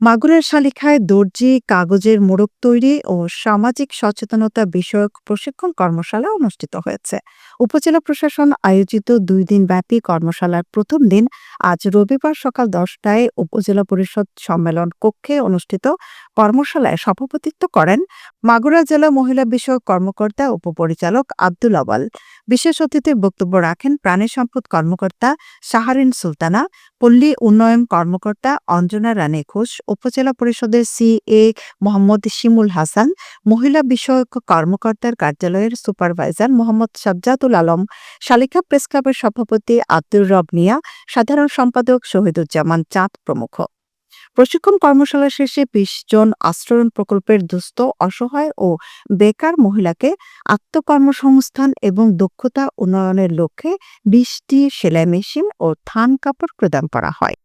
মাগুরার শালিখায় দর্জি, কাগজের মোড়ক তৈরি ও সামাজিক সচেতনতা বিষয়ক প্রশিক্ষণ কর্মশালা অনুষ্ঠিত হয়েছে। উপজেলা প্রশাসন আয়োজিত ২ দিন ব্যাপী কর্মশালার প্রথম দিন আজ রবিবার সকাল ১০টায় উপজেলা পরিষদ সম্মেলন কক্ষে অনুষ্ঠিত কর্মশালায় সভাপতিত্ব করেন মাগুরা জেলা মহিলা বিষয়ক কর্মকর্তা উপপরিচালক আব্দুল আওয়াল। বিশেষ অতিথির বক্তব্য রাখেন প্রাণী সম্পদ কর্মকর্তা শাহরিন সুলতানা, পল্লী উন্নয়ন কর্মকর্তা অঞ্জনা রানী ঘোষ, উপজেলা পরিষদের সিএ মোহাম্মদ শিমুল হাসান, মহিলা বিষয়ক কর্মকর্তার কার্যালয়ের সুপারভাইজার মোহাম্মদ সাজ্জাদুল আলম, শালিকা প্রেস ক্লাবের সভাপতি আব্দুর রব মিয়া, সাধারণ সম্পাদক শহীদুজ্জামান চাঁদ প্রমুখ। প্রশিক্ষণ কর্মশালা শেষে ২০ জন আশ্রয়ণ প্রকল্পের দুস্থ, অসহায় ও বেকার মহিলাকে আত্মকর্মসংস্থান এবং দক্ষতা উন্নয়নের লক্ষ্যে ২০টি সেলাই মেশিন ও থান কাপড় প্রদান করা হয়।